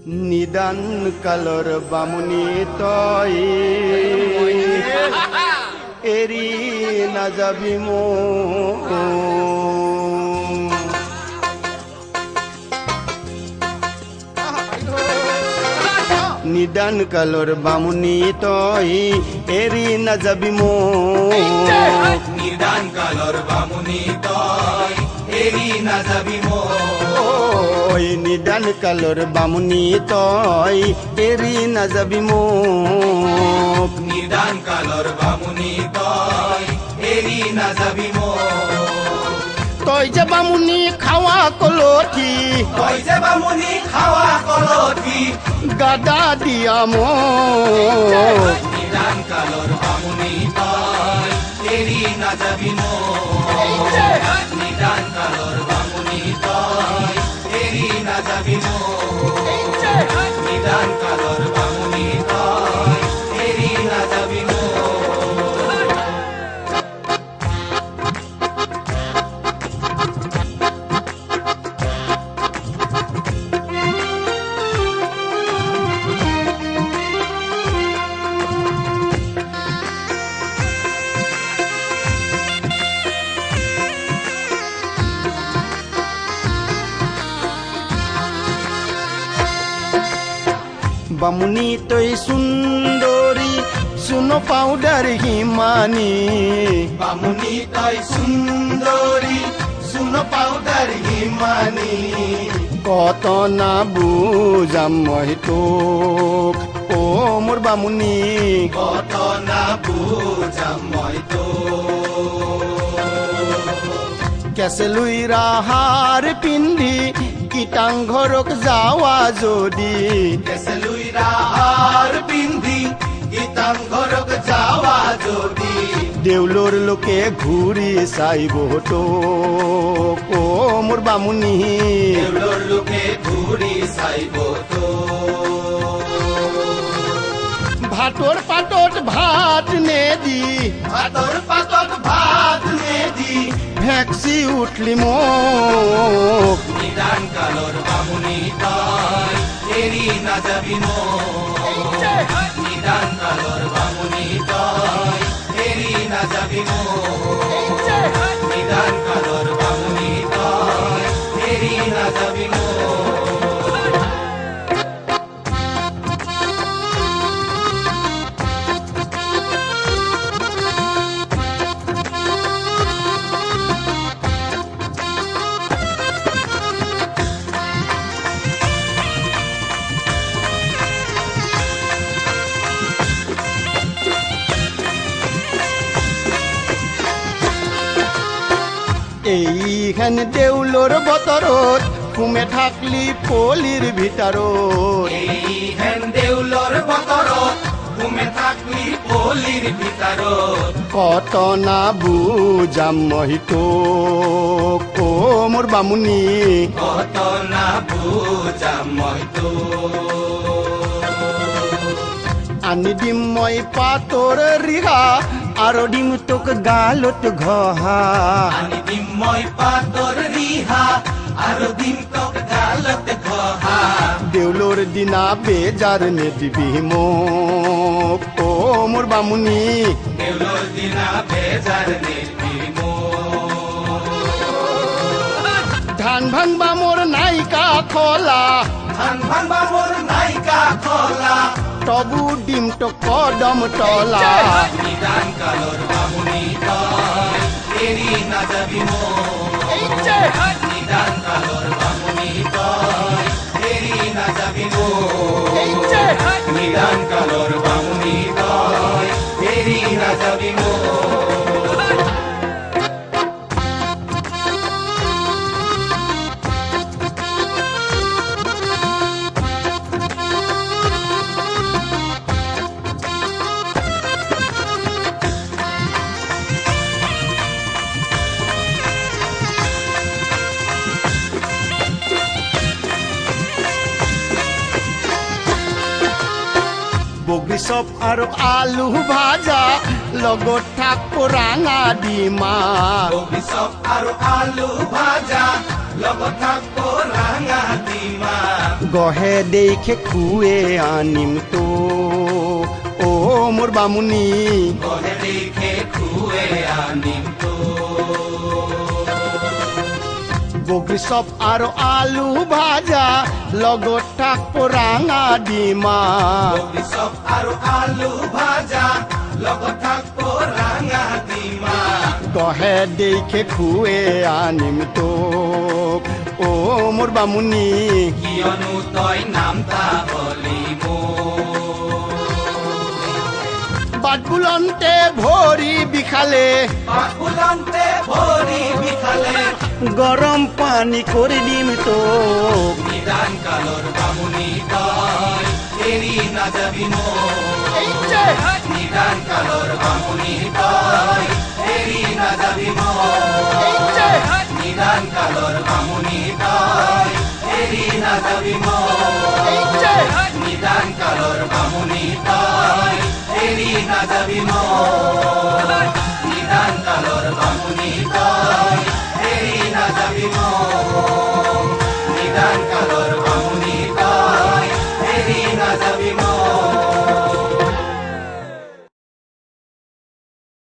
নিদান কালৰ বামুণী তই এৰি নাযাবি মোক নিদান কালৰ বামুণী তই এৰি নাযাবি মোক নিদান কালৰ বামুণী তই এৰি নাযাবি মোক নিদান কালৰ বামুণী তই এৰি নাযাবি মোক নিদান কালৰ বামুণী তই এৰি নাযাবি মোক তই যে বামুণী খাৱা কলঠি তই যে বামুণী খাৱা কলঠি গাদা দিয়া মোক নিদান কালৰ বামুণী তই এৰি নাযাবি মোক নিদান কালৰ বামুণী তই এৰি নাযাবি মোক নিদান কালৰ বামুণী তই এৰি নাযাবি মোক বামুণী তই সুন্দৰী চুন পাউডাৰ হিমানী বামুণী তই সুন্দৰী চুন পাউডাৰ হিমানী কত না বুজাম মই তোক অ মোৰ বামুণী কত না বুজাম মই কেঁচেলুই ৰাহাৰ পিন্ধি কিটাং ঘৰক যাৱা যদি কেঁচেলুই ৰাহাৰ পিন্ধি গীতাং ঘৰক যাৱা যদি দেউলৰ লোকে ঘূৰি চাইব তোক অ মোৰ বামুণী দেউলৰ লোকে ঘূৰি চাইব ভাতৰ পাতত ভাত নেদি ভাতৰ পাতত ভাত নেদি ভেকচি উঠলি মোক নিদান কালৰ বামুণী তই এৰি নাযাবি মোক নিদান কালৰ বামুণী তই এৰি নাযাবি মোক নিদান কালৰ বামুণী তই এৰি নাযাবি মোক এইখান দেউলৰ বতৰত ঘুমে থাকলি পলিৰ ভিতৰত এইহেন দেউলৰ বতৰত ঘুমে থাকলি পলিৰ ভিতৰত কত না বুজাম মই তোক অ মোৰ বামুণী কত না বুজাম মই আনি দিম মই পাতৰ ৰিহা আৰু দিম তোক গালত ঘহা আনি দিম মই পাতৰ ৰিহা আৰু দিম তোক গালত ঘহা দেউলৰ দিনা বেজাৰ নেদিবি মোক অ মোৰ বামুণী দেউলৰ দিনা বেজাৰ নেদিবি ধান ভাঙবা মোৰ নাইকা খোলা ধান ভাঙবা মোৰ নাইকা খোলা তবু দিম তো কদম তলা নিদান কালৰ বামুণী তই এৰি নাযাবি মোক নিদান কালৰ বামুণী তই এৰি নাযাবি মোক নিদান কালৰ বামুণী তই এৰি নাযাবি মোক বগৰী চপ আৰু আলু ভাজা লগত থাকব ৰাঙা ডিমা কবি চপ আৰু আলু ভাজা লগত থাকব ৰাঙা ডিমা গহে দেখে খুৱে আনিম তো ও মোৰ বামুনি গহে দেখে খুৱে আনিম তো বগৰী চপ আৰু আলু ভাজা লগত থাকব ৰাঙা ডিমা বগৰী চপ আৰু আলু ভাজা লগত থাকব ৰাঙা ডিমা গহে দেখে খুৱে আনিম তো ও মোৰ বামুনি কিয়নো তই নামতা হলি মোৰ বাট বুলন্তে ভৰি বিষালে পাকুলন্তে ভৰি বিষালে গৰম পানী কৰি দিম তো নিদান কালৰ বামুনি তই এৰি নাযাবি মোৰ নিদান কালৰ বামুনি তই এৰি নাযাবি মোৰ নিদান কালৰ বামুনি তই এৰি নাযাবি মোৰ নিদান কালৰ বামুনি তই এৰি নাযাবি মোৰ